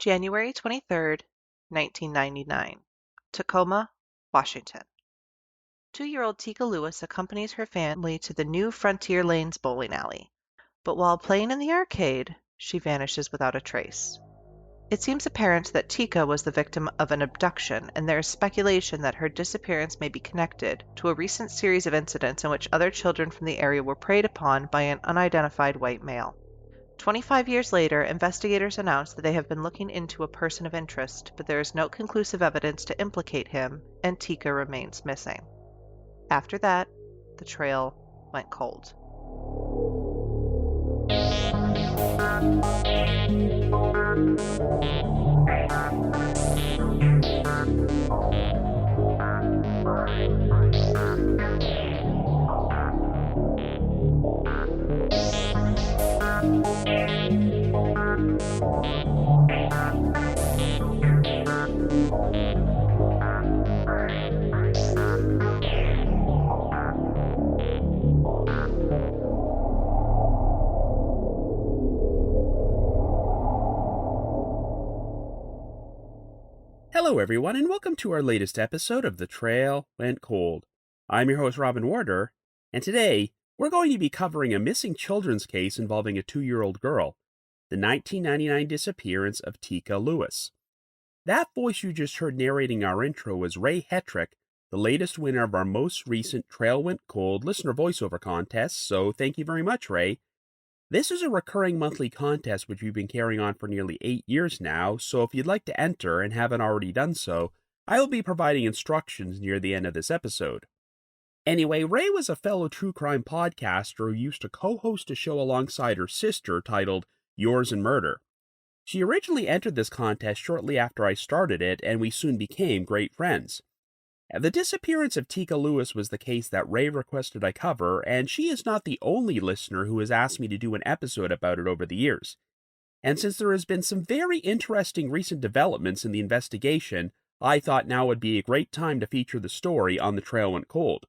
January 23rd, 1999, Tacoma, Washington. 2-year-old Teekah Lewis accompanies her family to the new Frontier Lanes bowling alley, but while playing in the arcade, she vanishes without a trace. It seems apparent that Teekah was the victim of an abduction, and there is speculation that her disappearance may be connected to a recent series of incidents in which other children from the area were preyed upon by an unidentified white male. 25 years later, investigators announced that they have been looking into a person of interest, but there is no conclusive evidence to implicate him, and Teekah remains missing. After that, the trail went cold. Hello, everyone, and welcome to our latest episode of The Trail Went Cold. I'm your host, Robin Warder, and today we're going to be covering a missing children's case involving a 2-year-old girl, the 1999 disappearance of Teekah Lewis. That voice you just heard narrating our intro was Rey Hettrick, the latest winner of our most recent Trail Went Cold listener voiceover contest, so thank you very much, Rey. This is a recurring monthly contest which we've been carrying on for nearly 8 years now, so if you'd like to enter and haven't already done so, I will be providing instructions near the end of this episode. Anyway, Rey was a fellow true crime podcaster who used to co-host a show alongside her sister titled Yours and Murder. She originally entered this contest shortly after I started it, and we soon became great friends. The disappearance of Teekah Lewis was the case that Rey requested I cover, and she is not the only listener who has asked me to do an episode about it over the years. And since there has been some very interesting recent developments in the investigation, I thought now would be a great time to feature the story on The Trail Went Cold.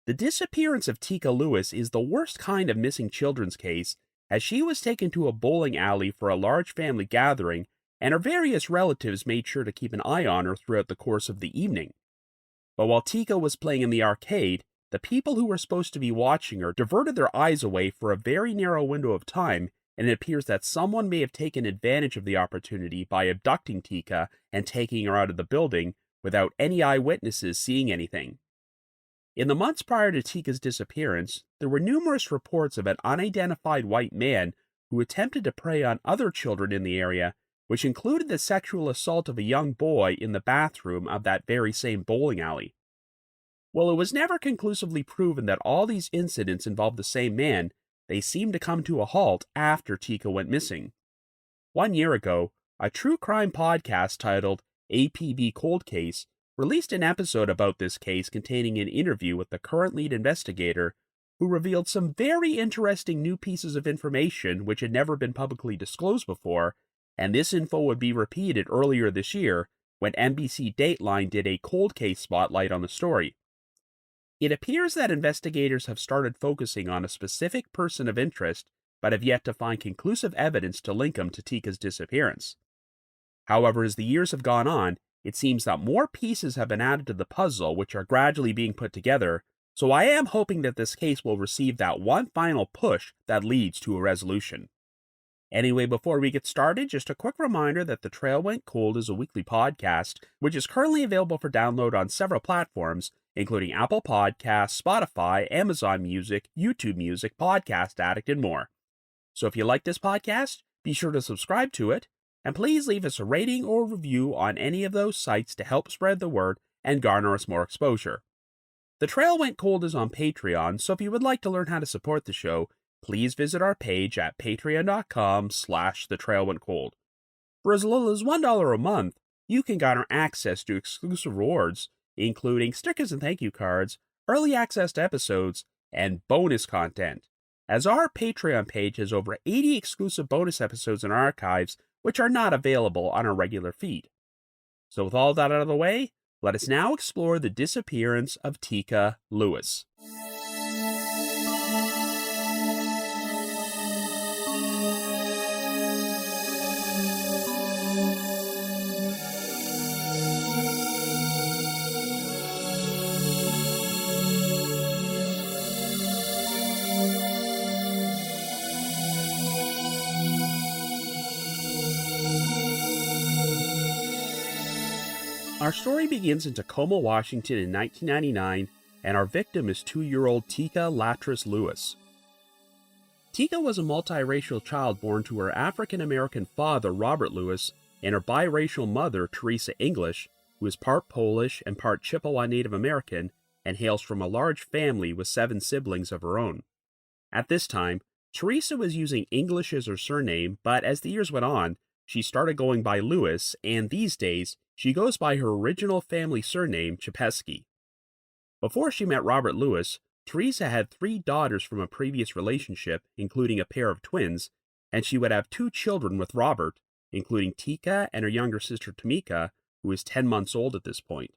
The disappearance of Teekah Lewis is the worst kind of missing children's case, as she was taken to a bowling alley for a large family gathering, and her various relatives made sure to keep an eye on her throughout the course of the evening. But while Teekah was playing in the arcade, the people who were supposed to be watching her diverted their eyes away for a very narrow window of time, and it appears that someone may have taken advantage of the opportunity by abducting Teekah and taking her out of the building without any eyewitnesses seeing anything. In the months prior to Teekah's disappearance, there were numerous reports of an unidentified white man who attempted to prey on other children in the area, which included the sexual assault of a young boy in the bathroom of that very same bowling alley. While it was never conclusively proven that all these incidents involved the same man, they seemed to come to a halt after Teekah went missing. 1 year ago, a true crime podcast titled APB Cold Case released an episode about this case containing an interview with the current lead investigator, who revealed some very interesting new pieces of information which had never been publicly disclosed before, and this info would be repeated earlier this year when NBC Dateline did a cold case spotlight on the story. It appears that investigators have started focusing on a specific person of interest, but have yet to find conclusive evidence to link him to Teekah's disappearance. However, as the years have gone on, it seems that more pieces have been added to the puzzle which are gradually being put together, so I am hoping that this case will receive that one final push that leads to a resolution. Anyway, before we get started, just a quick reminder that The Trail Went Cold is a weekly podcast, which is currently available for download on several platforms, including Apple Podcasts, Spotify, Amazon Music, YouTube Music, Podcast Addict, and more. So if you like this podcast, be sure to subscribe to it, and please leave us a rating or review on any of those sites to help spread the word and garner us more exposure. The Trail Went Cold is on Patreon, so if you would like to learn how to support the show, please visit our page at patreon.com/thetrailwentcold. For as little as $1 a month, you can garner access to exclusive rewards, including stickers and thank you cards, early access to episodes, and bonus content, as our Patreon page has over 80 exclusive bonus episodes in our archives, which are not available on our regular feed. So with all that out of the way, let us now explore the disappearance of Teekah Lewis. Our story begins in Tacoma, Washington in 1999, and our victim is 2-year-old Teekah Lewis. Teekah was a multiracial child born to her African-American father, Robert Lewis, and her biracial mother, Teresa English, who is part Polish and part Chippewa Native American and hails from a large family with 7 siblings of her own. At this time, Teresa was using English as her surname, but as the years went on, she started going by Lewis, and these days, she goes by her original family surname, Chepesky. Before she met Robert Lewis, Teresa had 3 daughters from a previous relationship, including a pair of twins, and she would have 2 children with Robert, including Teekah and her younger sister Tamika, who is 10 months old at this point.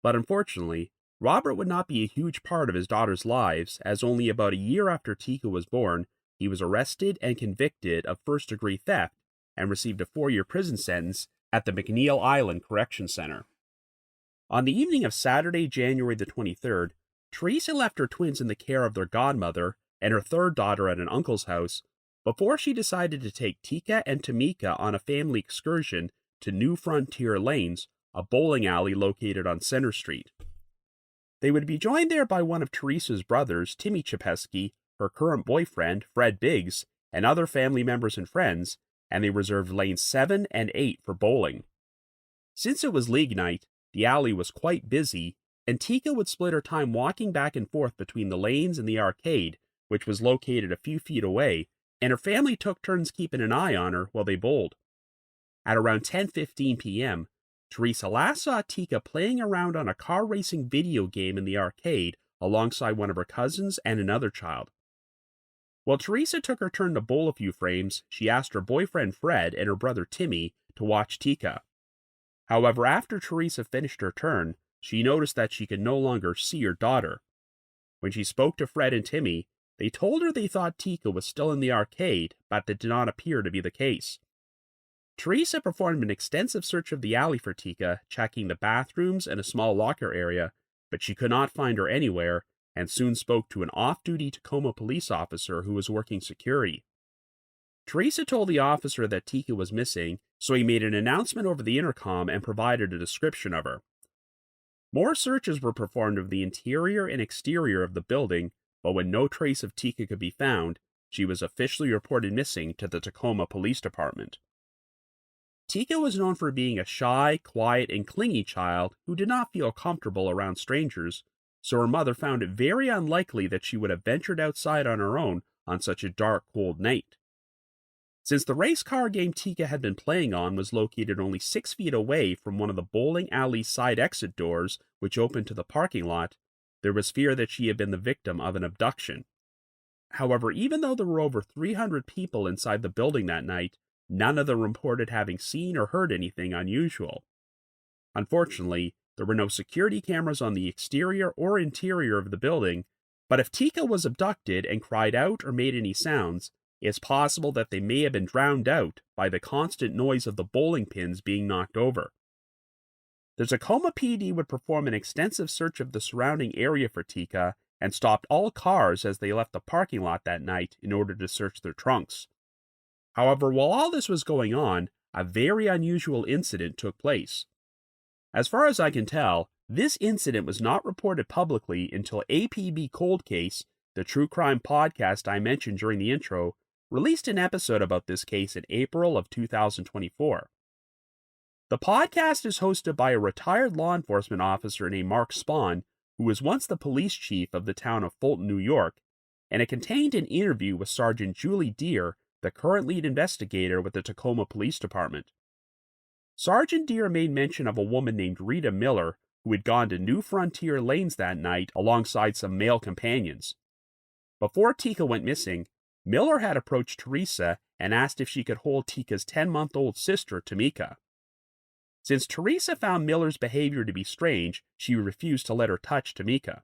But unfortunately, Robert would not be a huge part of his daughters' lives, as only about a year after Teekah was born, he was arrested and convicted of first-degree theft and received a 4-year prison sentence at the McNeil Island Correction Center. On the evening of Saturday, January the 23rd, Teresa left her twins in the care of their godmother and her 3rd daughter at an uncle's house before she decided to take Teekah and Tamika on a family excursion to New Frontier Lanes, a bowling alley located on Center Street. They would be joined there by one of Teresa's brothers, Timmy Chepesky, her current boyfriend, Fred Biggs, and other family members and friends, and they reserved lanes 7 and 8 for bowling. Since it was league night, the alley was quite busy, and Teekah would split her time walking back and forth between the lanes and the arcade, which was located a few feet away, and her family took turns keeping an eye on her while they bowled. At around 10:15 p.m., Teresa last saw Teekah playing around on a car racing video game in the arcade alongside one of her cousins and another child. While Teresa took her turn to bowl a few frames, she asked her boyfriend Fred and her brother Timmy to watch Teekah. However, after Teresa finished her turn, she noticed that she could no longer see her daughter. When she spoke to Fred and Timmy, they told her they thought Teekah was still in the arcade, but that did not appear to be the case. Teresa performed an extensive search of the alley for Teekah, checking the bathrooms and a small locker area, but she could not find her anywhere, and soon spoke to an off-duty Tacoma police officer who was working security. Teresa told the officer that Teekah was missing, so he made an announcement over the intercom and provided a description of her. More searches were performed of the interior and exterior of the building, but when no trace of Teekah could be found, she was officially reported missing to the Tacoma Police Department. Teekah was known for being a shy, quiet, and clingy child who did not feel comfortable around strangers, so her mother found it very unlikely that she would have ventured outside on her own on such a dark, cold night. Since the race car game Teekah had been playing on was located only 6 feet away from one of the bowling alley's side exit doors, which opened to the parking lot, there was fear that she had been the victim of an abduction. However, even though there were over 300 people inside the building that night, none of them reported having seen or heard anything unusual. Unfortunately, there were no security cameras on the exterior or interior of the building, but if Teekah was abducted and cried out or made any sounds, it's possible that they may have been drowned out by the constant noise of the bowling pins being knocked over. The Tacoma PD would perform an extensive search of the surrounding area for Teekah and stopped all cars as they left the parking lot that night in order to search their trunks. However, while all this was going on, a very unusual incident took place. As far as I can tell, this incident was not reported publicly until APB Cold Case, the true crime podcast I mentioned during the intro, released an episode about this case in April of 2024. The podcast is hosted by a retired law enforcement officer named Mark Spahn, who was once the police chief of the town of Fulton, New York, and it contained an interview with Sergeant Julie Deer, the current lead investigator with the Tacoma Police Department. Sergeant Deer made mention of a woman named Rita Miller, who had gone to New Frontier Lanes that night alongside some male companions. Before Teekah went missing, Miller had approached Teresa and asked if she could hold Teekah's 10-month-old sister, Tamika. Since Teresa found Miller's behavior to be strange, she refused to let her touch Tamika.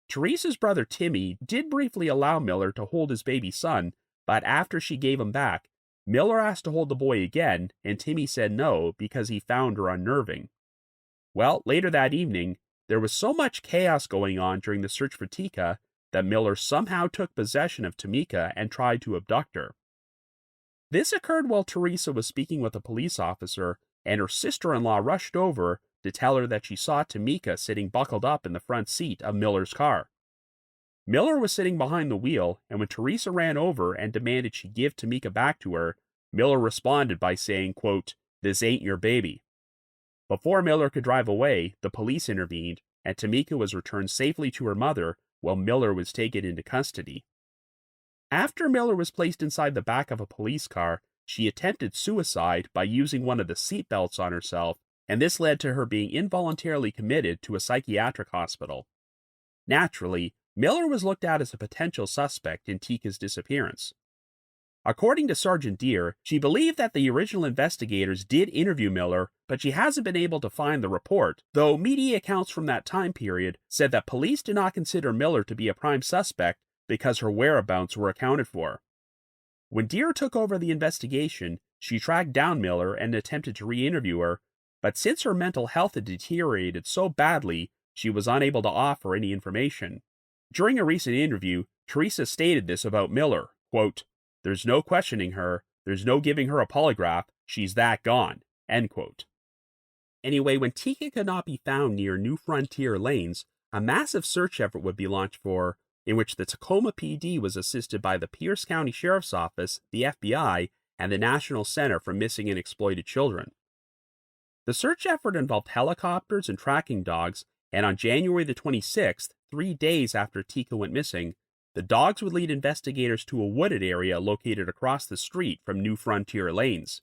Teresa's brother Timmy did briefly allow Miller to hold his baby son, but after she gave him back, Miller asked to hold the boy again, and Timmy said no because he found her unnerving. Well, later that evening, there was so much chaos going on during the search for Teekah that Miller somehow took possession of Tamika and tried to abduct her. This occurred while Teresa was speaking with a police officer, and her sister-in-law rushed over to tell her that she saw Teekah sitting buckled up in the front seat of Miller's car. Miller was sitting behind the wheel, and when Teresa ran over and demanded she give Teekah back to her, Miller responded by saying, quote, "This ain't your baby." Before Miller could drive away, the police intervened, and Teekah was returned safely to her mother while Miller was taken into custody. After Miller was placed inside the back of a police car, she attempted suicide by using one of the seatbelts on herself, and this led to her being involuntarily committed to a psychiatric hospital. Naturally, Miller was looked at as a potential suspect in Teekah's disappearance. According to Sergeant Deere, she believed that the original investigators did interview Miller, but she hasn't been able to find the report, though media accounts from that time period said that police did not consider Miller to be a prime suspect because her whereabouts were accounted for. When Deere took over the investigation, she tracked down Miller and attempted to re-interview her, but since her mental health had deteriorated so badly, she was unable to offer any information. During a recent interview, Teresa stated this about Miller, quote, "There's no questioning her, there's no giving her a polygraph, she's that gone," end quote. Anyway, when Teekah could not be found near New Frontier Lanes, a massive search effort would be launched for her, in which the Tacoma PD was assisted by the Pierce County Sheriff's Office, the FBI, and the National Center for Missing and Exploited Children. The search effort involved helicopters and tracking dogs, and on January the 26th, 3 days after Teekah went missing, the dogs would lead investigators to a wooded area located across the street from New Frontier Lanes.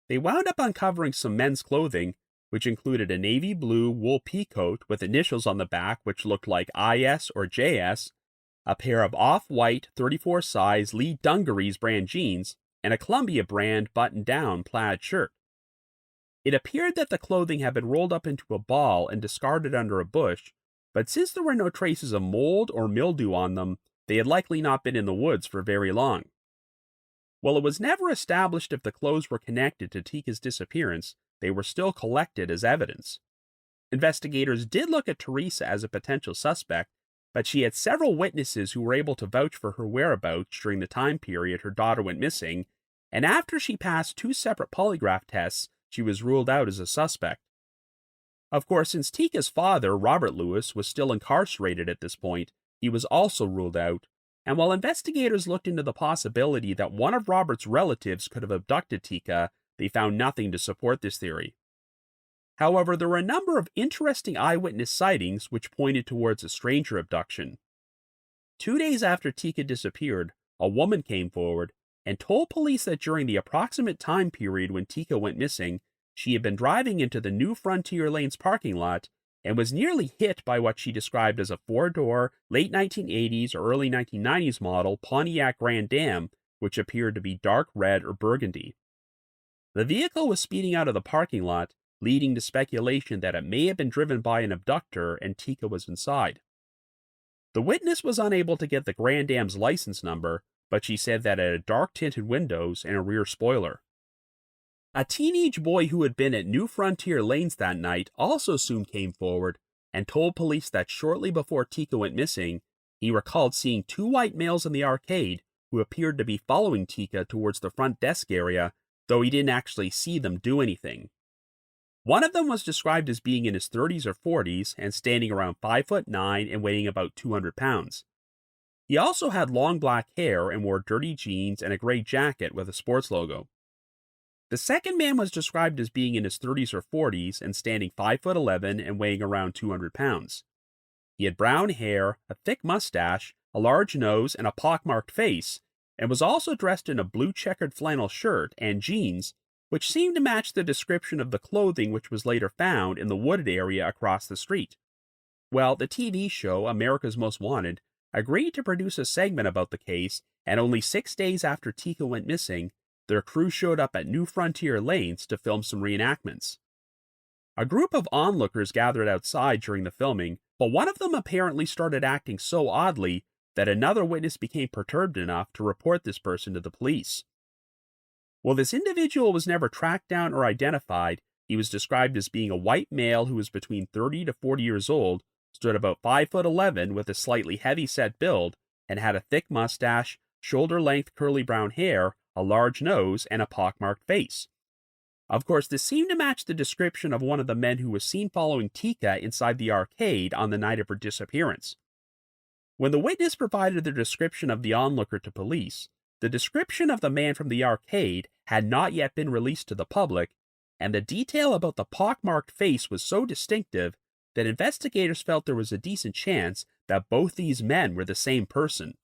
They wound up uncovering some men's clothing, which included a navy blue wool peacoat with initials on the back which looked like IS or JS, a pair of off-white 34 size Lee Dungarees brand jeans, and a Columbia brand button-down plaid shirt. It appeared that the clothing had been rolled up into a ball and discarded under a bush, but since there were no traces of mold or mildew on them, they had likely not been in the woods for very long. While it was never established if the clothes were connected to Teekah's disappearance, they were still collected as evidence. Investigators did look at Teresa as a potential suspect, but she had several witnesses who were able to vouch for her whereabouts during the time period her daughter went missing, and after she passed 2 separate polygraph tests, she was ruled out as a suspect. Of course, since Teekah's father, Robert Lewis, was still incarcerated at this point, he was also ruled out, and while investigators looked into the possibility that one of Robert's relatives could have abducted Teekah, they found nothing to support this theory. However, there were a number of interesting eyewitness sightings which pointed towards a stranger abduction. 2 days after Teekah disappeared, a woman came forward and told police that during the approximate time period when Teekah went missing, she had been driving into the New Frontier Lanes parking lot and was nearly hit by what she described as a 4-door, late 1980s or early 1990s model Pontiac Grand Am, which appeared to be dark red or burgundy. The vehicle was speeding out of the parking lot, leading to speculation that it may have been driven by an abductor and Teekah was inside. The witness was unable to get the Grand Am's license number, but she said that it had dark-tinted windows and a rear spoiler. A teenage boy who had been at New Frontier Lanes that night also soon came forward and told police that shortly before Teekah went missing, he recalled seeing 2 white males in the arcade who appeared to be following Teekah towards the front desk area, though he didn't actually see them do anything. One of them was described as being in his 30s or 40s and standing around 5'9" and weighing about 200 pounds. He also had long black hair and wore dirty jeans and a gray jacket with a sports logo. The second man was described as being in his 30s or 40s and standing 5'11" and weighing around 200 pounds. He had brown hair, a thick mustache, a large nose, and a pockmarked face, and was also dressed in a blue checkered flannel shirt and jeans, which seemed to match the description of the clothing which was later found in the wooded area across the street. Well, the TV show America's Most Wanted agreed to produce a segment about the case, and only 6 days after Teekah went missing, their crew showed up at New Frontier Lanes to film some reenactments. A group of onlookers gathered outside during the filming, but one of them apparently started acting so oddly that another witness became perturbed enough to report this person to the police. While this individual was never tracked down or identified, he was described as being a white male who was between 30 to 40 years old, stood about 5'11" with a slightly heavy-set build, and had a thick mustache, shoulder-length curly brown hair, a large nose, and a pockmarked face. Of course, this seemed to match the description of one of the men who was seen following Teekah inside the arcade on the night of her disappearance. When the witness provided their description of the onlooker to police, the description of the man from the arcade had not yet been released to the public, and the detail about the pockmarked face was so distinctive that investigators felt there was a decent chance that both these men were the same person.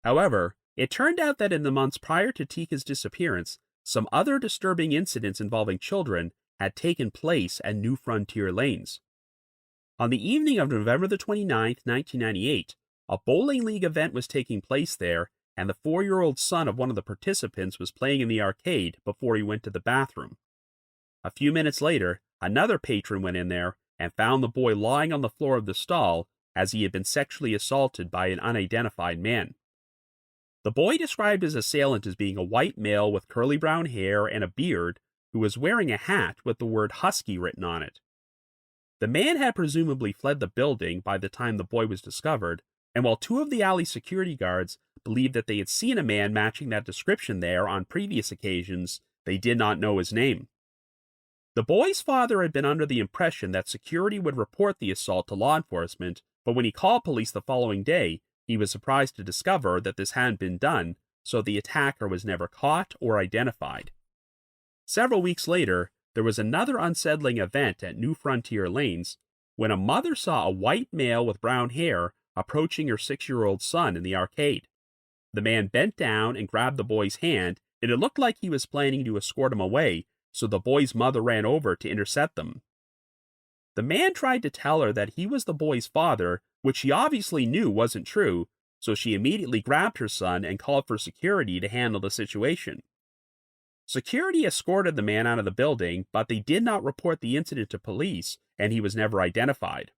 However, it turned out that in the months prior to Teekah's disappearance, some other disturbing incidents involving children had taken place at New Frontier Lanes. On the evening of November the 29th, 1998, a bowling league event was taking place there, and the 4-year-old son of one of the participants was playing in the arcade before he went to the bathroom. A few minutes later, another patron went in there and found the boy lying on the floor of the stall as he had been sexually assaulted by an unidentified man. The boy described his assailant as being a white male with curly brown hair and a beard who was wearing a hat with the word Husky written on it. The man had presumably fled the building by the time the boy was discovered, and while 2 of the alley security guards believed that they had seen a man matching that description there on previous occasions, they did not know his name. The boy's father had been under the impression that security would report the assault to law enforcement, but when he called police the following day, he was surprised to discover that this hadn't been done, so the attacker was never caught or identified. Several weeks later, there was another unsettling event at New Frontier Lanes when a mother saw a white male with brown hair approaching her 6-year-old son in the arcade. The man bent down and grabbed the boy's hand, and it looked like he was planning to escort him away, so the boy's mother ran over to intercept them. The man tried to tell her that he was the boy's father, which she obviously knew wasn't true, so she immediately grabbed her son and called for security to handle the situation. Security escorted the man out of the building, but they did not report the incident to police, and he was never identified.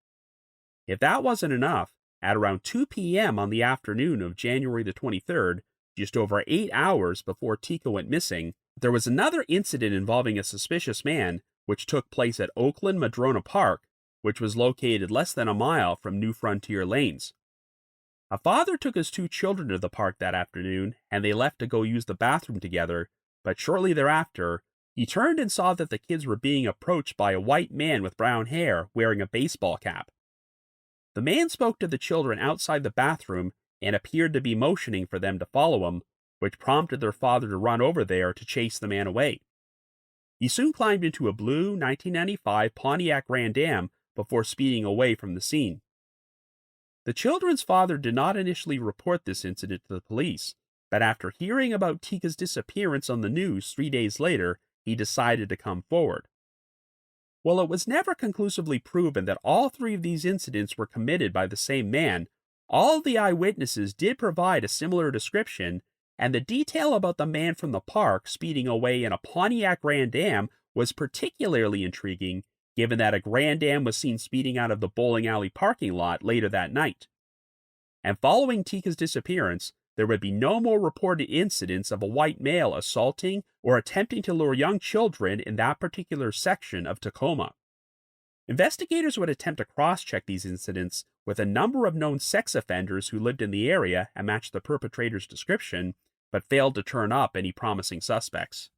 If that wasn't enough, at around 2 p.m. on the afternoon of January the 23rd, just over 8 hours before Teekah went missing, there was another incident involving a suspicious man, which took place at Oakland Madrona Park, which was located less than a mile from New Frontier Lanes. A father took his 2 children to the park that afternoon, and they left to go use the bathroom together, but shortly thereafter, he turned and saw that the kids were being approached by a white man with brown hair wearing a baseball cap. The man spoke to the children outside the bathroom and appeared to be motioning for them to follow him, which prompted their father to run over there to chase the man away. He soon climbed into a blue 1995 Pontiac Grand Am before speeding away from the scene. The children's father did not initially report this incident to the police, but after hearing about Teekah's disappearance on the news 3 days later, he decided to come forward. While it was never conclusively proven that all 3 of these incidents were committed by the same man, all of the eyewitnesses did provide a similar description, and the detail about the man from the park speeding away in a Pontiac Grand Am was particularly intriguing, given that a Grand Am was seen speeding out of the bowling alley parking lot later that night. And following Teekah's disappearance, there would be no more reported incidents of a white male assaulting or attempting to lure young children in that particular section of Tacoma. Investigators would attempt to cross-check these incidents with a number of known sex offenders who lived in the area and matched the perpetrator's description, but failed to turn up any promising suspects.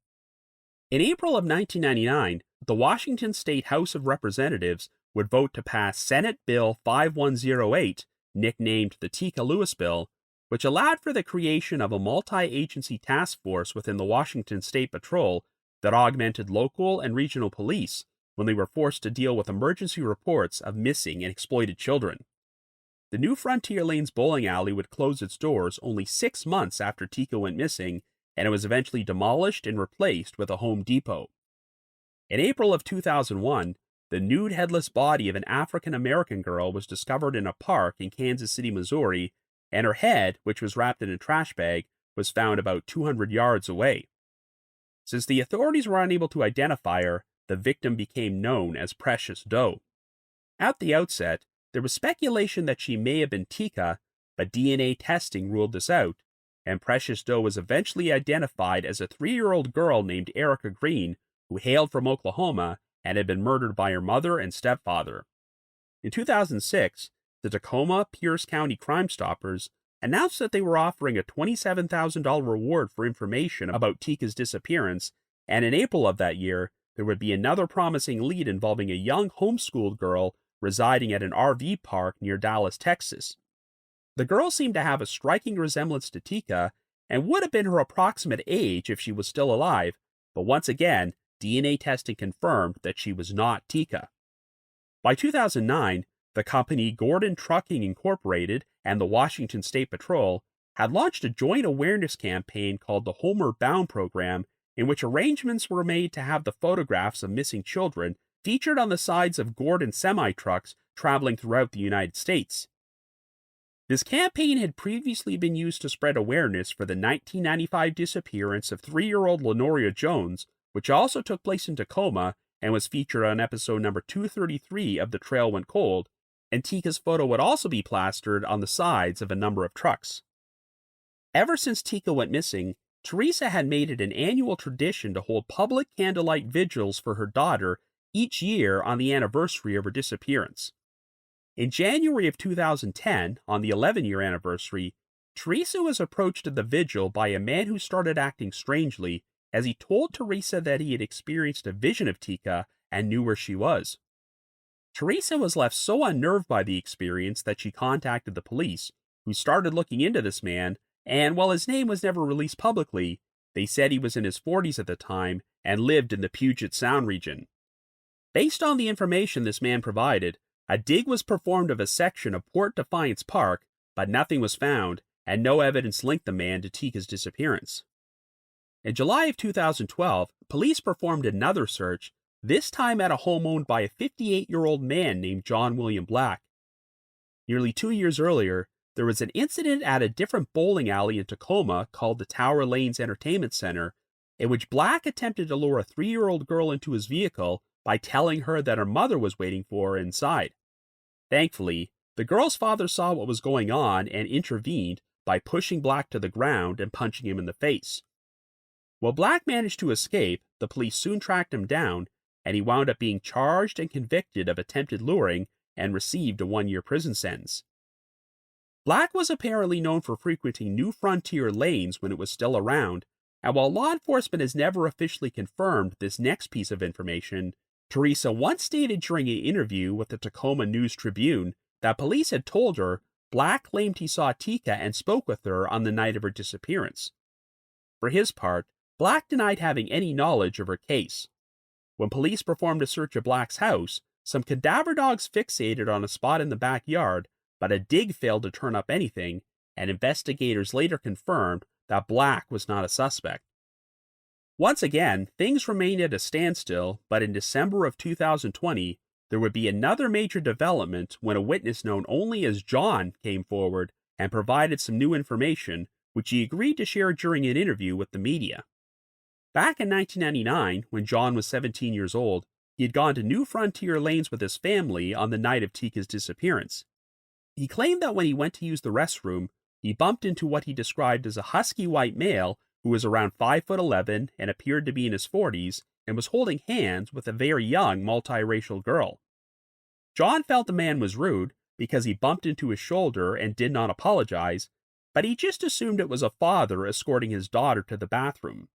In April of 1999, the Washington State House of Representatives would vote to pass Senate Bill 5108, nicknamed the Teekah Lewis Bill, which allowed for the creation of a multi-agency task force within the Washington State Patrol that augmented local and regional police when they were forced to deal with emergency reports of missing and exploited children. The New Frontier Lanes bowling alley would close its doors only 6 months after Teekah went missing, and it was eventually demolished and replaced with a Home Depot. In April of 2001, the nude headless body of an African-American girl was discovered in a park in Kansas City, Missouri, and her head, which was wrapped in a trash bag, was found about 200 yards away. Since the authorities were unable to identify her, the victim became known as Precious Doe. At the outset, there was speculation that she may have been Teekah, but DNA testing ruled this out, and Precious Doe was eventually identified as a 3-year-old girl named Erica Green, who hailed from Oklahoma and had been murdered by her mother and stepfather. In 2006, the Tacoma Pierce County Crime Stoppers announced that they were offering a $27,000 reward for information about Teekah's disappearance and in April of that year, there would be another promising lead involving a young homeschooled girl residing at an RV park near Dallas, Texas. The girl seemed to have a striking resemblance to Teekah and would have been her approximate age if she was still alive, but once again, DNA testing confirmed that she was not Teekah. By 2009, the company Gordon Trucking Incorporated and the Washington State Patrol had launched a joint awareness campaign called the Homeward Bound Program, in which arrangements were made to have the photographs of missing children featured on the sides of Gordon semi-trucks traveling throughout the United States. This campaign had previously been used to spread awareness for the 1995 disappearance of 3-year-old Lenoria Jones, which also took place in Tacoma and was featured on episode number 233 of The Trail Went Cold, and Teekah's photo would also be plastered on the sides of a number of trucks. Ever since Teekah went missing, Teresa had made it an annual tradition to hold public candlelight vigils for her daughter each year on the anniversary of her disappearance. In January of 2010, on the 11-year anniversary, Teresa was approached at the vigil by a man who started acting strangely as he told Teresa that he had experienced a vision of Teekah and knew where she was. Teresa was left so unnerved by the experience that she contacted the police, who started looking into this man, and while his name was never released publicly, they said he was in his 40s at the time and lived in the Puget Sound region. Based on the information this man provided, a dig was performed of a section of Port Defiance Park, but nothing was found, and no evidence linked the man to Teekah's disappearance. In July of 2012, police performed another search, this time at a home owned by a 58-year-old man named John William Black. Nearly 2 years earlier, there was an incident at a different bowling alley in Tacoma called the Tower Lanes Entertainment Center, in which Black attempted to lure a 3-year-old girl into his vehicle by telling her that her mother was waiting for her inside. Thankfully, the girl's father saw what was going on and intervened by pushing Black to the ground and punching him in the face. While Black managed to escape, the police soon tracked him down, and he wound up being charged and convicted of attempted luring and received a 1-year prison sentence. Black was apparently known for frequenting New Frontier lanes when it was still around, and while law enforcement has never officially confirmed this next piece of information, Teresa once stated during an interview with the Tacoma News Tribune that police had told her Black claimed he saw Teekah and spoke with her on the night of her disappearance. For his part, Black denied having any knowledge of her case. When police performed a search of Black's house, some cadaver dogs fixated on a spot in the backyard, but a dig failed to turn up anything, and investigators later confirmed that Black was not a suspect. Once again, things remained at a standstill, but in December of 2020, there would be another major development when a witness known only as John came forward and provided some new information, which he agreed to share during an interview with the media. Back in 1999, when John was 17 years old, he had gone to New Frontier lanes with his family on the night of Teekah's disappearance. He claimed that when he went to use the restroom, he bumped into what he described as a husky white male who was around 5'11" and appeared to be in his 40s and was holding hands with a very young multiracial girl. John felt the man was rude because he bumped into his shoulder and did not apologize, but he just assumed it was a father escorting his daughter to the bathroom.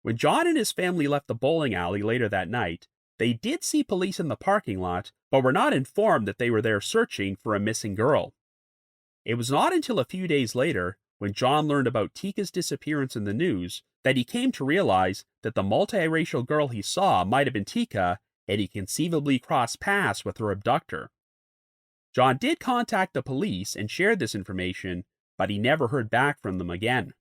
When John and his family left the bowling alley later that night, they did see police in the parking lot, but were not informed that they were there searching for a missing girl. It was not until a few days later, when John learned about Teekah's disappearance in the news, that he came to realize that the multiracial girl he saw might have been Teekah, and he conceivably crossed paths with her abductor. John did contact the police and shared this information, but he never heard back from them again.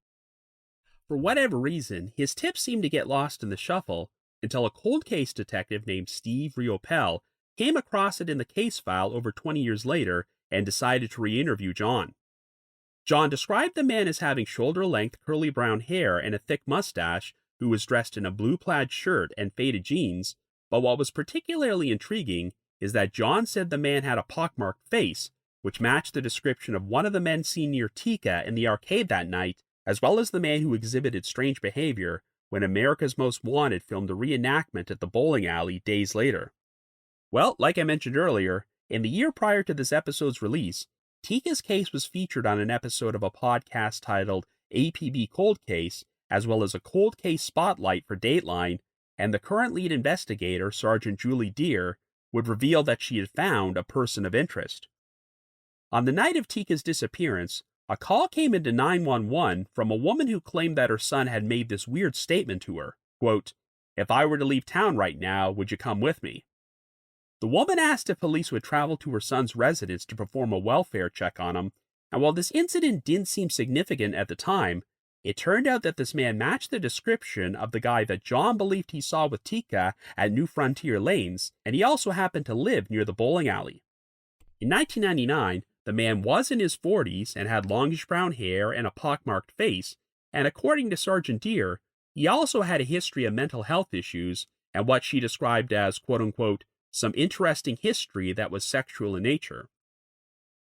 For whatever reason, his tips seemed to get lost in the shuffle until a cold case detective named Steve Riopel came across it in the case file over 20 years later and decided to re-interview John. John described the man as having shoulder-length curly brown hair and a thick mustache, who was dressed in a blue plaid shirt and faded jeans, but what was particularly intriguing is that John said the man had a pockmarked face, which matched the description of one of the men seen near Teekah in the arcade that night, as well as the man who exhibited strange behavior when America's Most Wanted filmed a reenactment at the bowling alley days later. Well, like I mentioned earlier, in the year prior to this episode's release, Teekah's case was featured on an episode of a podcast titled APB Cold Case, as well as a cold case spotlight for Dateline, and the current lead investigator, Sergeant Julie Deer, would reveal that she had found a person of interest. On the night of Teekah's disappearance, a call came into 911 from a woman who claimed that her son had made this weird statement to her, quote, "If I were to leave town right now, would you come with me?" The woman asked if police would travel to her son's residence to perform a welfare check on him, and while this incident didn't seem significant at the time, it turned out that this man matched the description of the guy that John believed he saw with Teekah at New Frontier Lanes, and he also happened to live near the bowling alley. In 1999, the man was in his 40s and had longish brown hair and a pockmarked face, and according to Sergeant Deer, he also had a history of mental health issues and what she described as, quote-unquote, some interesting history that was sexual in nature.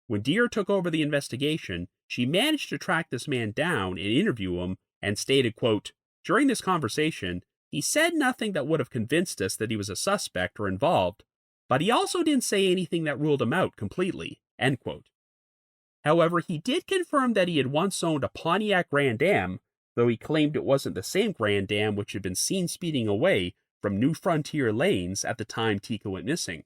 When Deer took over the investigation, she managed to track this man down and interview him and stated, quote, "During this conversation, he said nothing that would have convinced us that he was a suspect or involved, but he also didn't say anything that ruled him out completely," end quote. However, he did confirm that he had once owned a Pontiac Grand Am, though he claimed it wasn't the same Grand Am which had been seen speeding away from New Frontier Lanes at the time Teekah went missing.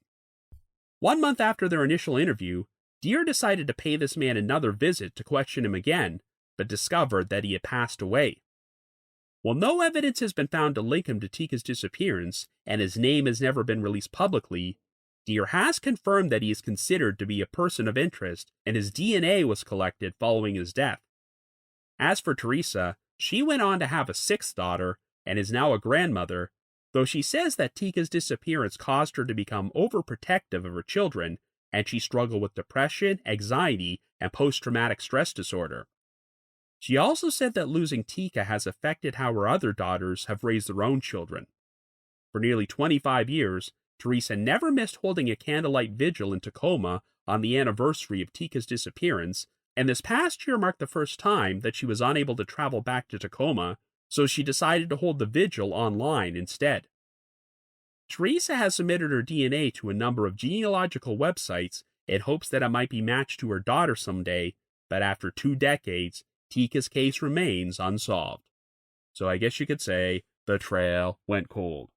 1 month after their initial interview, Deer decided to pay this man another visit to question him again, but discovered that he had passed away. While no evidence has been found to link him to Teekah's disappearance, and his name has never been released publicly, Deer has confirmed that he is considered to be a person of interest, and his DNA was collected following his death. As for Teresa, she went on to have a 6th daughter, and is now a grandmother, though she says that Teekah's disappearance caused her to become overprotective of her children, and she struggled with depression, anxiety, and post-traumatic stress disorder. She also said that losing Teekah has affected how her other daughters have raised their own children. For nearly 25 years, Teresa never missed holding a candlelight vigil in Tacoma on the anniversary of Teekah's disappearance, and this past year marked the first time that she was unable to travel back to Tacoma, so she decided to hold the vigil online instead. Teresa has submitted her DNA to a number of genealogical websites in hopes that it might be matched to her daughter someday, but after 2 decades, Teekah's case remains unsolved. So I guess you could say the trail went cold.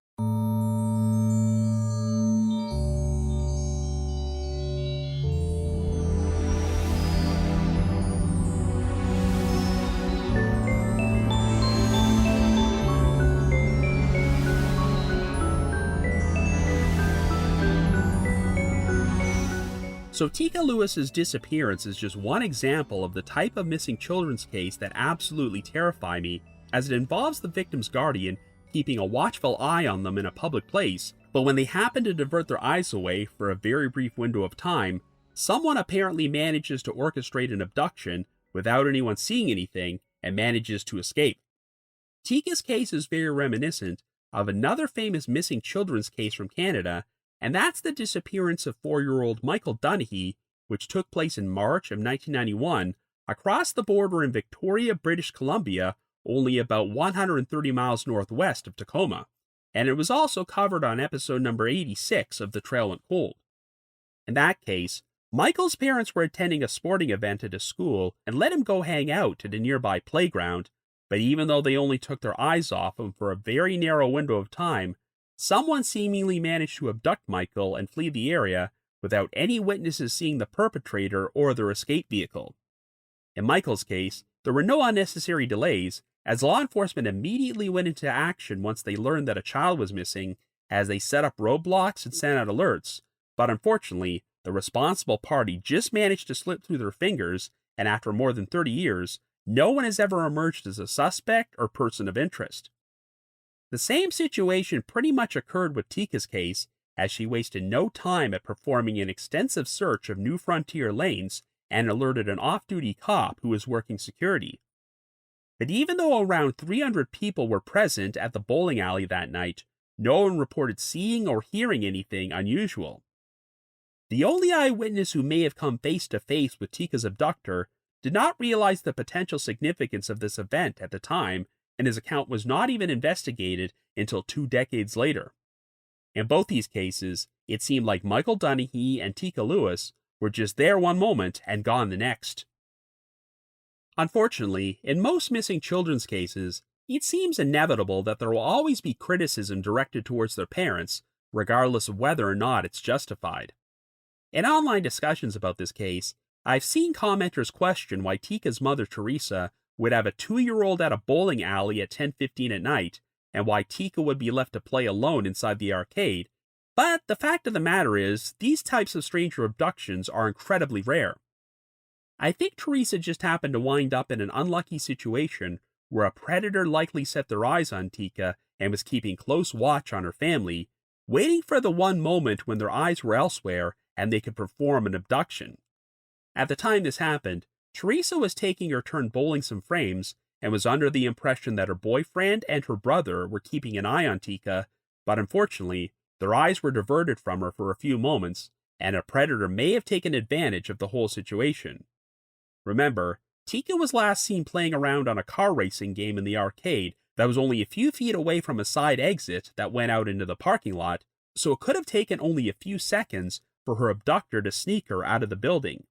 So Teekah Lewis's disappearance is just one example of the type of missing children's case that absolutely terrify me, as it involves the victim's guardian keeping a watchful eye on them in a public place, but when they happen to divert their eyes away for a very brief window of time, someone apparently manages to orchestrate an abduction without anyone seeing anything and manages to escape. Teekah's case is very reminiscent of another famous missing children's case from Canada, and that's the disappearance of 4-year-old Michael Dunahee, which took place in March of 1991 across the border in Victoria, British Columbia, only about 130 miles northwest of Tacoma, and it was also covered on episode number 86 of The Trail Went Cold. In that case, Michael's parents were attending a sporting event at a school and let him go hang out at a nearby playground, but even though they only took their eyes off him for a very narrow window of time, someone seemingly managed to abduct Michael and flee the area without any witnesses seeing the perpetrator or their escape vehicle. In Michael's case, there were no unnecessary delays, as law enforcement immediately went into action once they learned that a child was missing, as they set up roadblocks and sent out alerts, but unfortunately, the responsible party just managed to slip through their fingers, and after more than 30 years, no one has ever emerged as a suspect or person of interest. The same situation pretty much occurred with Teekah's case, as she wasted no time at performing an extensive search of New Frontier Lanes and alerted an off-duty cop who was working security. But even though around 300 people were present at the bowling alley that night, no one reported seeing or hearing anything unusual. The only eyewitness who may have come face to face with Teekah's abductor did not realize the potential significance of this event at the time, and his account was not even investigated until 2 decades later. In both these cases, it seemed like Michael Dunahee and Teekah Lewis were just there one moment and gone the next. Unfortunately, in most missing children's cases, it seems inevitable that there will always be criticism directed towards their parents, regardless of whether or not it's justified. In online discussions about this case, I've seen commenters question why Teekah's mother Teresa would have a 2-year-old at a bowling alley at 10:15 at night, and why Teekah would be left to play alone inside the arcade, but the fact of the matter is, these types of stranger abductions are incredibly rare. I think Teresa just happened to wind up in an unlucky situation where a predator likely set their eyes on Teekah and was keeping close watch on her family, waiting for the one moment when their eyes were elsewhere and they could perform an abduction. At the time this happened, Teresa was taking her turn bowling some frames and was under the impression that her boyfriend and her brother were keeping an eye on Teekah, but unfortunately, their eyes were diverted from her for a few moments, and a predator may have taken advantage of the whole situation. Remember, Teekah was last seen playing around on a car racing game in the arcade that was only a few feet away from a side exit that went out into the parking lot, so it could have taken only a few seconds for her abductor to sneak her out of the building.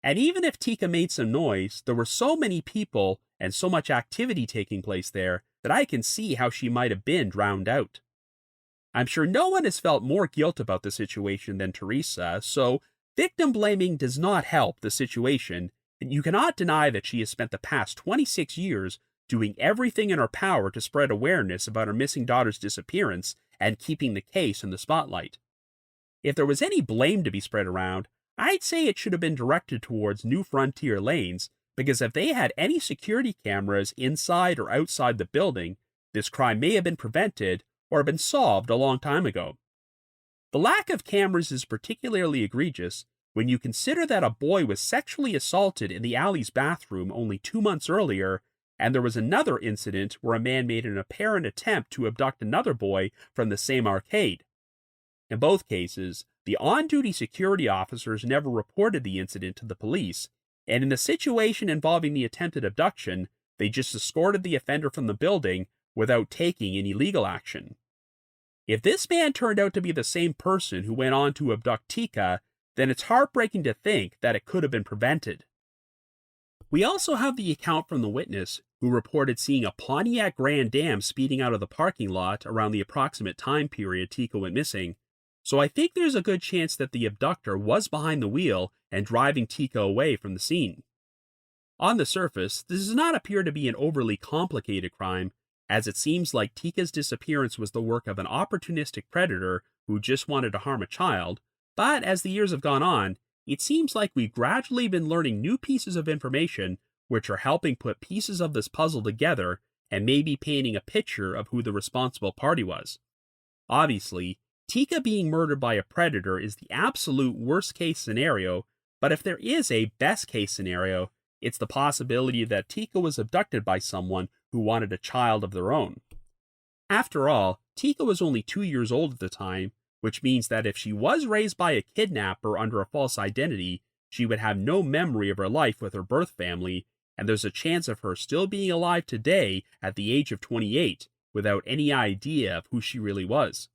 And even if Teekah made some noise, there were so many people and so much activity taking place there that I can see how she might have been drowned out. I'm sure no one has felt more guilt about the situation than Teresa, so victim blaming does not help the situation, and you cannot deny that she has spent the past 26 years doing everything in her power to spread awareness about her missing daughter's disappearance and keeping the case in the spotlight. If there was any blame to be spread around, I'd say it should have been directed towards New Frontier Lanes, because if they had any security cameras inside or outside the building, this crime may have been prevented or been solved a long time ago. The lack of cameras is particularly egregious when you consider that a boy was sexually assaulted in the alley's bathroom only 2 months earlier, and there was another incident where a man made an apparent attempt to abduct another boy from the same arcade. In both cases, the on-duty security officers never reported the incident to the police, and in the situation involving the attempted abduction, they just escorted the offender from the building without taking any legal action. If this man turned out to be the same person who went on to abduct Teekah, then it's heartbreaking to think that it could have been prevented. We also have the account from the witness who reported seeing a Pontiac Grand Am speeding out of the parking lot around the approximate time period Teekah went missing, so I think there's a good chance that the abductor was behind the wheel and driving Teekah away from the scene. On the surface, this does not appear to be an overly complicated crime, as it seems like Teekah's disappearance was the work of an opportunistic predator who just wanted to harm a child, but as the years have gone on, it seems like we've gradually been learning new pieces of information which are helping put pieces of this puzzle together and maybe painting a picture of who the responsible party was. Obviously, Teekah being murdered by a predator is the absolute worst case scenario, but if there is a best case scenario, it's the possibility that Teekah was abducted by someone who wanted a child of their own. After all, Teekah was only 2 years old at the time, which means that if she was raised by a kidnapper under a false identity, she would have no memory of her life with her birth family, and there's a chance of her still being alive today at the age of 28 without any idea of who she really was.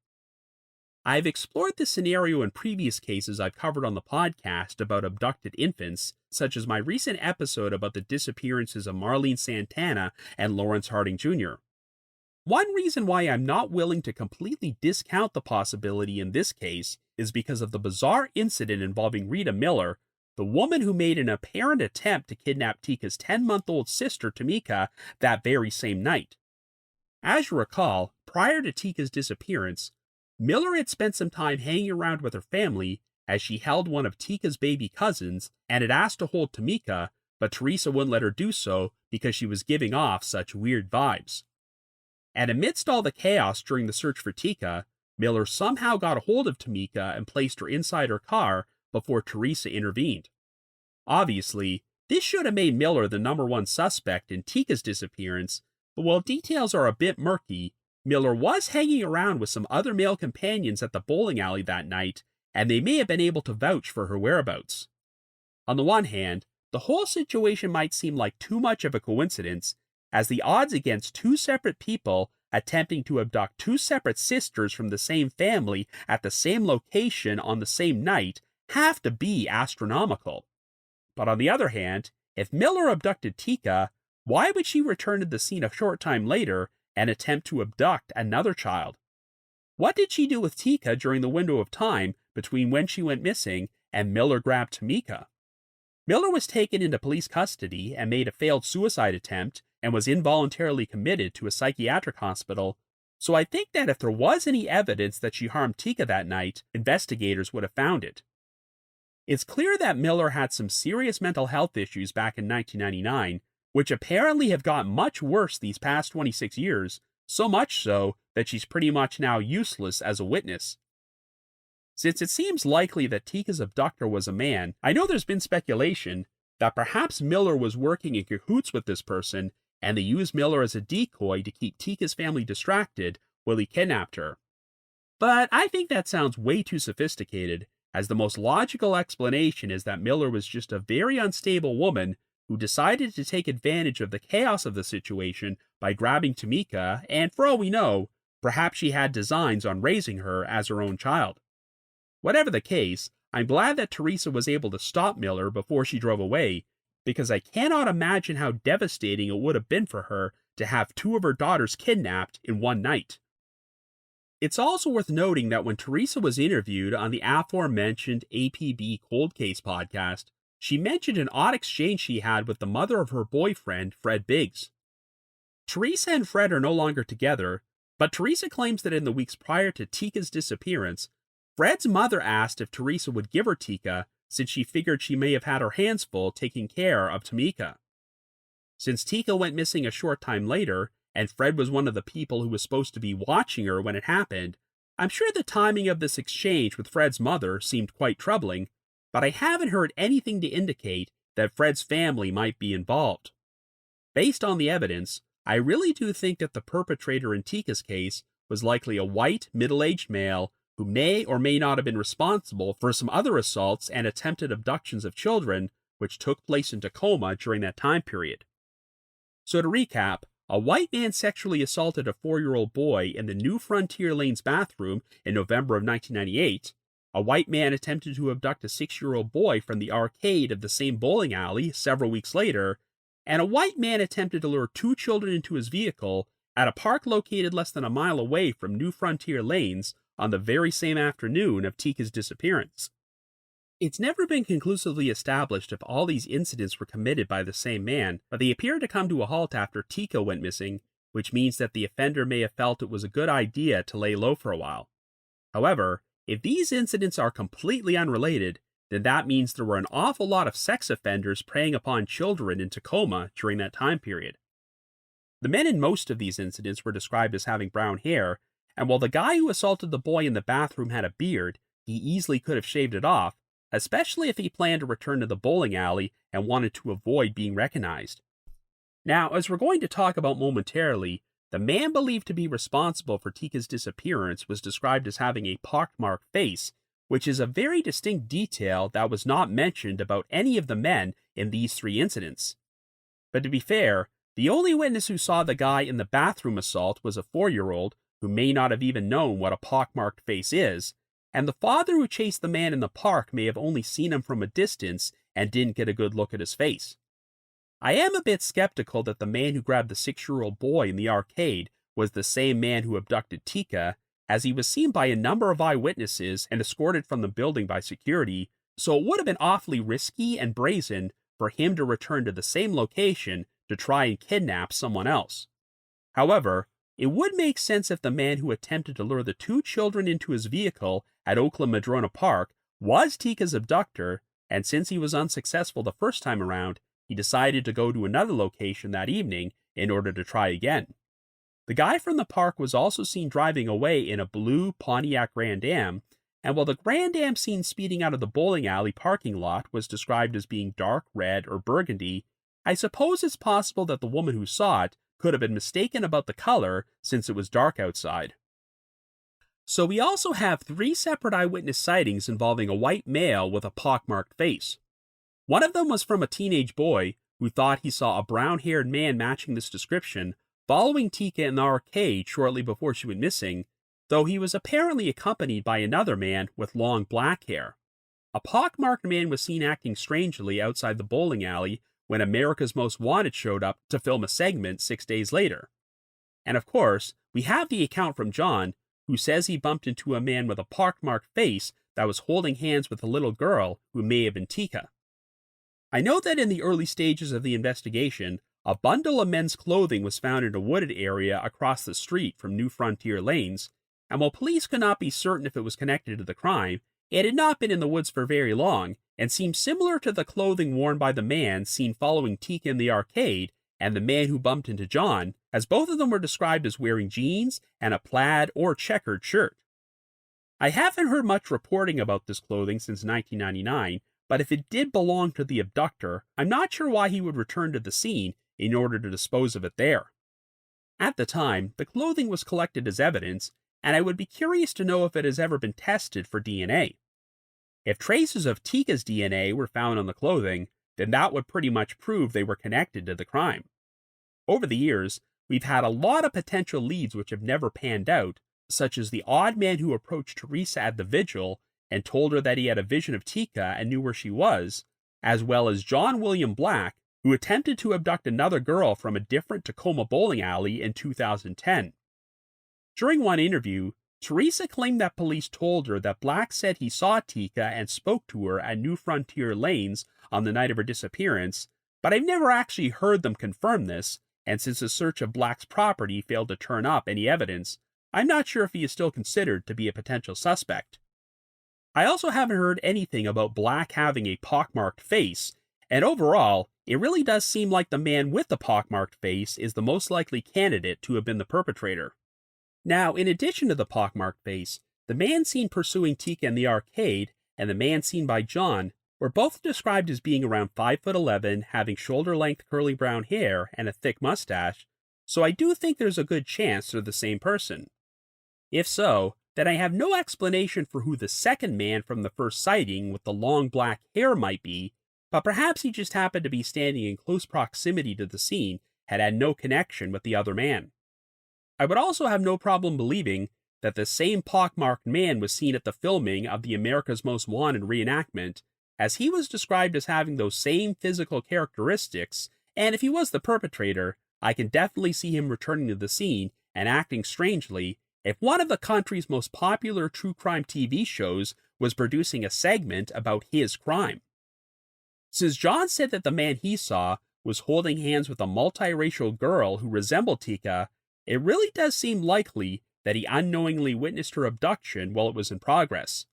I've explored this scenario in previous cases I've covered on the podcast about abducted infants, such as my recent episode about the disappearances of Marlene Santana and Lawrence Harding Jr. One reason why I'm not willing to completely discount the possibility in this case is because of the bizarre incident involving Rita Miller, the woman who made an apparent attempt to kidnap Teekah's 10-month-old sister Tamika that very same night. As you recall, prior to Teekah's disappearance, Miller had spent some time hanging around with her family as she held one of Teekah's baby cousins and had asked to hold Tamika, but Teresa wouldn't let her do so because she was giving off such weird vibes. And amidst all the chaos during the search for Teekah, Miller somehow got a hold of Tamika and placed her inside her car before Teresa intervened. Obviously, this should have made Miller the #1 suspect in Teekah's disappearance, but while details are a bit murky, Miller was hanging around with some other male companions at the bowling alley that night, and they may have been able to vouch for her whereabouts. On the one hand, the whole situation might seem like too much of a coincidence, as the odds against two separate people attempting to abduct two separate sisters from the same family at the same location on the same night have to be astronomical. But on the other hand, if Miller abducted Teekah, Why would she return to the scene a short time later and attempt to abduct another child? What did she do with Teekah during the window of time between when she went missing and Miller grabbed Tamika? Miller was taken into police custody and made a failed suicide attempt and was involuntarily committed to a psychiatric hospital, so I think that if there was any evidence that she harmed Teekah that night, investigators would have found it. It's clear that Miller had some serious mental health issues back in 1999, which apparently have gotten much worse these past 26 years, so much so that she's pretty much now useless as a witness. Since it seems likely that Teekah's abductor was a man, I know there's been speculation that perhaps Miller was working in cahoots with this person and they used Miller as a decoy to keep Teekah's family distracted while he kidnapped her. But I think that sounds way too sophisticated, as the most logical explanation is that Miller was just a very unstable woman who decided to take advantage of the chaos of the situation by grabbing Tamika, and for all we know, perhaps she had designs on raising her as her own child. Whatever the case, I'm glad that Teresa was able to stop Miller before she drove away, because I cannot imagine how devastating it would have been for her to have two of her daughters kidnapped in one night. It's also worth noting that when Teresa was interviewed on the aforementioned APB Cold Case podcast, she mentioned an odd exchange she had with the mother of her boyfriend, Fred Biggs. Teresa and Fred are no longer together, but Teresa claims that in the weeks prior to Teekah's disappearance, Fred's mother asked if Teresa would give her Teekah since she figured she may have had her hands full taking care of Tamika. Since Teekah went missing a short time later, and Fred was one of the people who was supposed to be watching her when it happened, I'm sure the timing of this exchange with Fred's mother seemed quite troubling, but I haven't heard anything to indicate that Fred's family might be involved. Based on the evidence, I really do think that the perpetrator in Teekah's case was likely a white, middle-aged male who may or may not have been responsible for some other assaults and attempted abductions of children which took place in Tacoma during that time period. So to recap, a white man sexually assaulted a 4-year-old boy in the New Frontier Lanes bathroom in November of 1998, a white man attempted to abduct a 6-year-old boy from the arcade of the same bowling alley several weeks later, and a white man attempted to lure 2 children into his vehicle at a park located less than a mile away from New Frontier Lanes on the very same afternoon of Teekah's disappearance. It's never been conclusively established if all these incidents were committed by the same man, but they appear to come to a halt after Teekah went missing, which means that the offender may have felt it was a good idea to lay low for a while. However, if these incidents are completely unrelated, then that means there were an awful lot of sex offenders preying upon children in Tacoma during that time period. The men in most of these incidents were described as having brown hair, and while the guy who assaulted the boy in the bathroom had a beard, he easily could have shaved it off, especially if he planned to return to the bowling alley and wanted to avoid being recognized. Now, as we're going to talk about momentarily, the man believed to be responsible for Teekah's disappearance was described as having a pockmarked face, which is a very distinct detail that was not mentioned about any of the men in these 3 incidents. But to be fair, the only witness who saw the guy in the bathroom assault was a 4-year-old who may not have even known what a pockmarked face is, and the father who chased the man in the park may have only seen him from a distance and didn't get a good look at his face. I am a bit skeptical that the man who grabbed the 6-year-old boy in the arcade was the same man who abducted Teekah, as he was seen by a number of eyewitnesses and escorted from the building by security, so it would have been awfully risky and brazen for him to return to the same location to try and kidnap someone else. However, it would make sense if the man who attempted to lure the 2 children into his vehicle at Oakland Madrona Park was Teekah's abductor, and since he was unsuccessful the first time around, he decided to go to another location that evening in order to try again. The guy from the park was also seen driving away in a blue Pontiac Grand Am, and while the Grand Am seen speeding out of the bowling alley parking lot was described as being dark red or burgundy, I suppose it's possible that the woman who saw it could have been mistaken about the color since it was dark outside. So we also have 3 separate eyewitness sightings involving a white male with a pockmarked face. One of them was from a teenage boy who thought he saw a brown-haired man matching this description following Teekah in the arcade shortly before she went missing, though he was apparently accompanied by another man with long black hair. A pockmarked man was seen acting strangely outside the bowling alley when America's Most Wanted showed up to film a segment 6 days later. And of course, we have the account from John, who says he bumped into a man with a pockmarked face that was holding hands with a little girl who may have been Teekah. I know that in the early stages of the investigation, a bundle of men's clothing was found in a wooded area across the street from New Frontier Lanes, and while police could not be certain if it was connected to the crime, it had not been in the woods for very long, and seemed similar to the clothing worn by the man seen following Teekah in the arcade and the man who bumped into John, as both of them were described as wearing jeans and a plaid or checkered shirt. I haven't heard much reporting about this clothing since 1999, but if it did belong to the abductor, I'm not sure why he would return to the scene in order to dispose of it there. At the time, the clothing was collected as evidence, and I would be curious to know if it has ever been tested for DNA. If traces of Teekah's DNA were found on the clothing, then that would pretty much prove they were connected to the crime. Over the years, we've had a lot of potential leads which have never panned out, such as the odd man who approached Teresa at the vigil and told her that he had a vision of Teekah and knew where she was, as well as John William Black, who attempted to abduct another girl from a different Tacoma bowling alley in 2010. During one interview, Teresa claimed that police told her that Black said he saw Teekah and spoke to her at New Frontier Lanes on the night of her disappearance, but I've never actually heard them confirm this, and since a search of Black's property failed to turn up any evidence, I'm not sure if he is still considered to be a potential suspect. I also haven't heard anything about Black having a pockmarked face, and overall, it really does seem like the man with the pockmarked face is the most likely candidate to have been the perpetrator. Now, in addition to the pockmarked face, the man seen pursuing Teekah in the arcade and the man seen by John were both described as being around 5'11", having shoulder-length curly brown hair and a thick mustache, so I do think there's a good chance they're the same person. If so, then I have no explanation for who the second man from the first sighting with the long black hair might be, but perhaps he just happened to be standing in close proximity to the scene and had no connection with the other man. I would also have no problem believing that the same pockmarked man was seen at the filming of the America's Most Wanted reenactment, as he was described as having those same physical characteristics, and if he was the perpetrator, I can definitely see him returning to the scene and acting strangely if one of the country's most popular true crime TV shows was producing a segment about his crime. Since John said that the man he saw was holding hands with a multiracial girl who resembled Teekah, it really does seem likely that he unknowingly witnessed her abduction while it was in progress.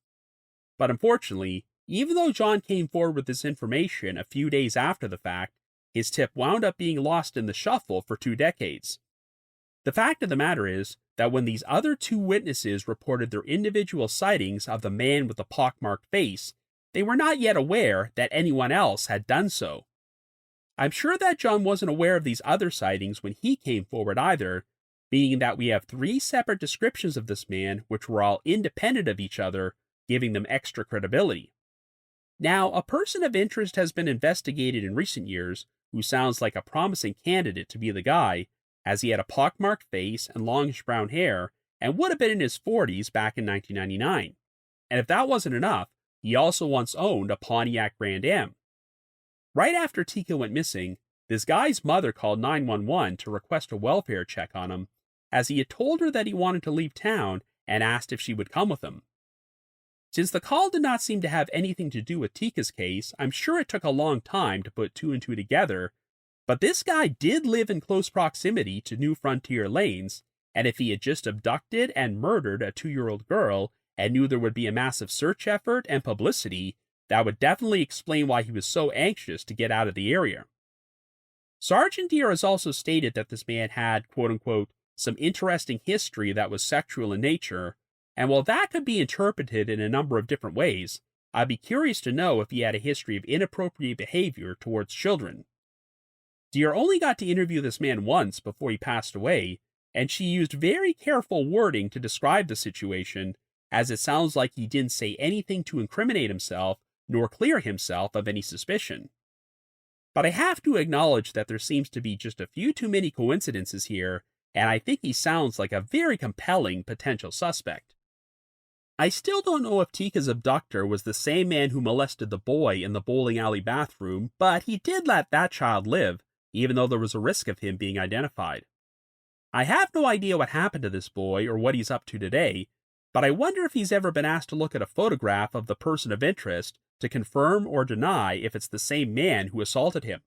But unfortunately, even though John came forward with this information a few days after the fact, his tip wound up being lost in the shuffle for 2 decades. The fact of the matter is that when these other 2 witnesses reported their individual sightings of the man with the pockmarked face, they were not yet aware that anyone else had done so. I'm sure that John wasn't aware of these other sightings when he came forward either, meaning that we have 3 separate descriptions of this man which were all independent of each other, giving them extra credibility. Now, a person of interest has been investigated in recent years who sounds like a promising candidate to be the guy, as he had a pockmarked face and longish brown hair, and would have been in his 40s back in 1999. And if that wasn't enough, he also once owned a Pontiac Grand Am. Right after Teekah went missing, this guy's mother called 911 to request a welfare check on him, as he had told her that he wanted to leave town and asked if she would come with him. Since the call did not seem to have anything to do with Teekah's case, I'm sure it took a long time to put 2 and 2 together, but this guy did live in close proximity to New Frontier Lanes, and if he had just abducted and murdered a 2-year-old girl and knew there would be a massive search effort and publicity, that would definitely explain why he was so anxious to get out of the area. Sergeant Deere has also stated that this man had, quote-unquote, some interesting history that was sexual in nature, and while that could be interpreted in a number of different ways, I'd be curious to know if he had a history of inappropriate behavior towards children. Deere only got to interview this man once before he passed away, and she used very careful wording to describe the situation, as it sounds like he didn't say anything to incriminate himself nor clear himself of any suspicion. But I have to acknowledge that there seems to be just a few too many coincidences here, and I think he sounds like a very compelling potential suspect. I still don't know if Teekah's abductor was the same man who molested the boy in the bowling alley bathroom, but he did let that child live, even though there was a risk of him being identified. I have no idea what happened to this boy or what he's up to today, but I wonder if he's ever been asked to look at a photograph of the person of interest to confirm or deny if it's the same man who assaulted him.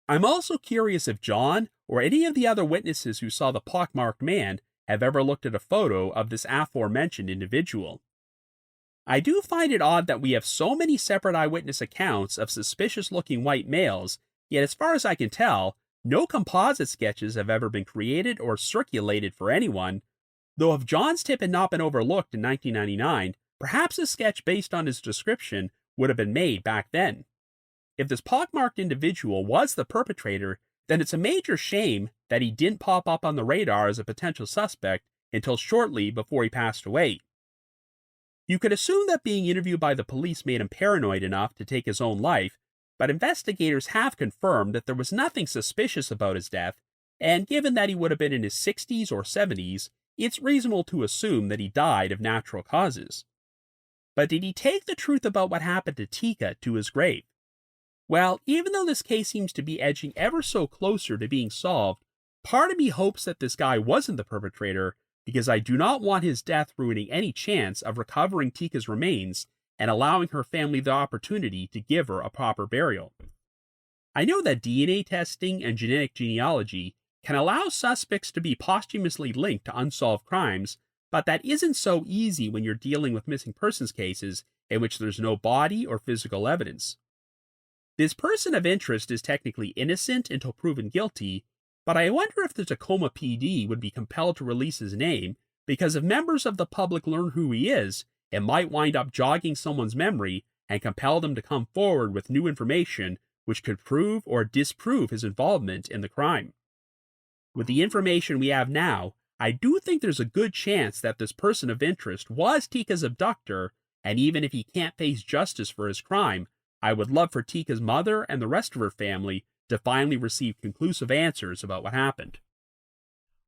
I'm also curious if John or any of the other witnesses who saw the pockmarked man have ever looked at a photo of this aforementioned individual. I do find it odd that we have so many separate eyewitness accounts of suspicious-looking white males, yet as far as I can tell, no composite sketches have ever been created or circulated for anyone, though if John's tip had not been overlooked in 1999, perhaps a sketch based on his description would have been made back then. If this pockmarked individual was the perpetrator, then it's a major shame that he didn't pop up on the radar as a potential suspect until shortly before he passed away. You could assume that being interviewed by the police made him paranoid enough to take his own life, but investigators have confirmed that there was nothing suspicious about his death, and given that he would have been in his 60s or 70s, it's reasonable to assume that he died of natural causes. But did he take the truth about what happened to Teekah to his grave? Well, even though this case seems to be edging ever so closer to being solved, part of me hopes that this guy wasn't the perpetrator, because I do not want his death ruining any chance of recovering Teekah's remains and allowing her family the opportunity to give her a proper burial. I know that DNA testing and genetic genealogy can allow suspects to be posthumously linked to unsolved crimes, but that isn't so easy when you're dealing with missing persons cases in which there's no body or physical evidence. This person of interest is technically innocent until proven guilty, but I wonder if the Tacoma PD would be compelled to release his name, because if members of the public learn who he is, it might wind up jogging someone's memory and compel them to come forward with new information which could prove or disprove his involvement in the crime. With the information we have now, I do think there's a good chance that this person of interest was Teekah's abductor, and even if he can't face justice for his crime, I would love for Teekah's mother and the rest of her family to finally receive conclusive answers about what happened.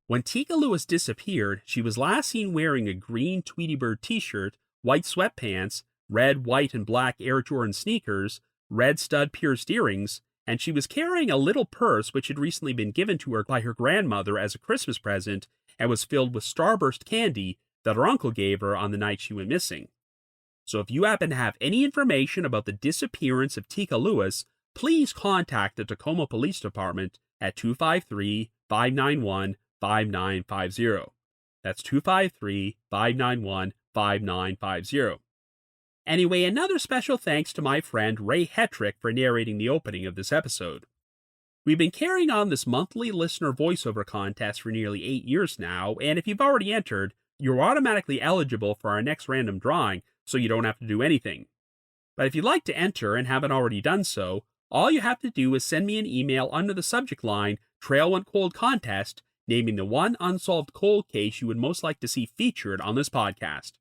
When Teekah Lewis disappeared, she was last seen wearing a green Tweety Bird t-shirt, white sweatpants, red, white, and black Air Jordan sneakers, red stud-pierced earrings, and she was carrying a little purse which had recently been given to her by her grandmother as a Christmas present and was filled with Starburst candy that her uncle gave her on the night she went missing. So if you happen to have any information about the disappearance of Teekah Lewis, please contact the Tacoma Police Department at 253-591-5950. That's 253-591-5950. Anyway, another special thanks to my friend Rey Hettrick for narrating the opening of this episode. We've been carrying on this monthly listener voiceover contest for nearly 8 years now, and if you've already entered, you're automatically eligible for our next random drawing, so you don't have to do anything. But if you'd like to enter and haven't already done so, all you have to do is send me an email under the subject line, Trail Went Cold Contest, naming the one unsolved cold case you would most like to see featured on this podcast.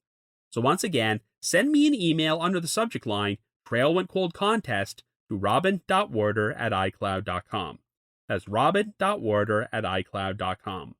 So once again, send me an email under the subject line, Trail Went Cold Contest, to robin.warder@icloud.com. That's robin.warder@icloud.com.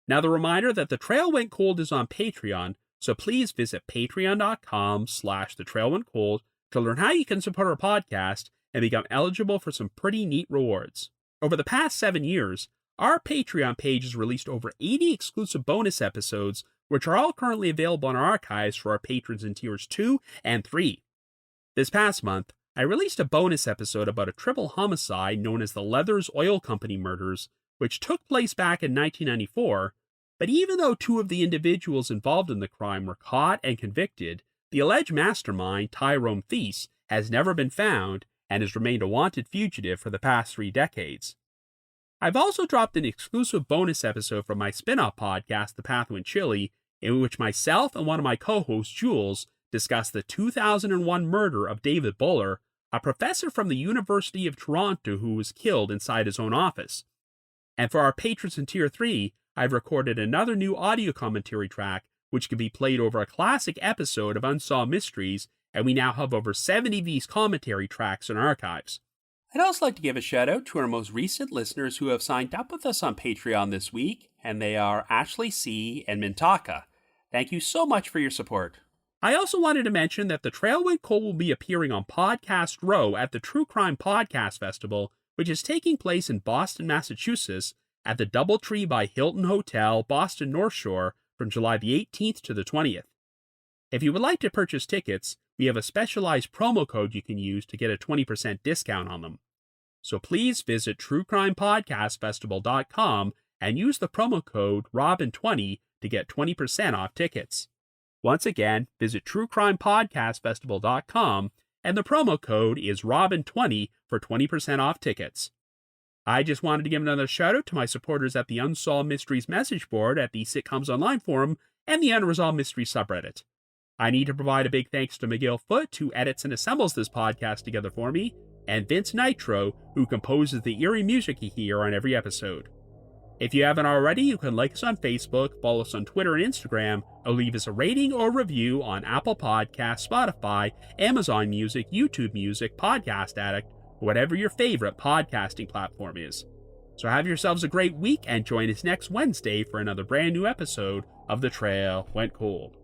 Now the reminder that The Trail Went Cold is on Patreon, so please visit patreon.com/thetrailwentcold to learn how you can support our podcast and become eligible for some pretty neat rewards. Over the past 7 years, our Patreon page has released over 80 exclusive bonus episodes, which are all currently available in our archives for our patrons in tiers 2 and 3. This past month, I released a bonus episode about a triple homicide known as the Leathers Oil Company murders, which took place back in 1994, but even though 2 of the individuals involved in the crime were caught and convicted, the alleged mastermind, Tyrone Thies, has never been found and has remained a wanted fugitive for the past 3 decades. I've also dropped an exclusive bonus episode from my spin-off podcast, The Path Went Chili, in which myself and one of my co-hosts, Jules, discuss the 2001 murder of David Buller, a professor from the University of Toronto who was killed inside his own office. And for our patrons in Tier 3, I've recorded another new audio commentary track which can be played over a classic episode of Unsolved Mysteries, and we now have over 70 of these commentary tracks in our archives. I'd also like to give a shout out to our most recent listeners who have signed up with us on Patreon this week, and they are Ashley C. and Mintaka. Thank you so much for your support. I also wanted to mention that The Trail Went Cold will be appearing on Podcast Row at the True Crime Podcast Festival, which is taking place in Boston, Massachusetts, at the Doubletree by Hilton Hotel, Boston North Shore, from July the 18th to the 20th. If you would like to purchase tickets, we have a specialized promo code you can use to get a 20% discount on them. So please visit truecrimepodcastfestival.com and use the promo code ROBIN20 to get 20% off tickets. Once again, visit truecrimepodcastfestival.com and the promo code is ROBIN20 for 20% off tickets. I just wanted to give another shout out to my supporters at the Unsolved Mysteries message board at the Sitcoms Online forum and the Unresolved Mysteries subreddit. I need to provide a big thanks to McGill Foote, who edits and assembles this podcast together for me, and Vince Nitro, who composes the eerie music you hear on every episode. If you haven't already, you can like us on Facebook, follow us on Twitter and Instagram, or leave us a rating or review on Apple Podcasts, Spotify, Amazon Music, YouTube Music, Podcast Addict, or whatever your favorite podcasting platform is. So have yourselves a great week and join us next Wednesday for another brand new episode of The Trail Went Cold.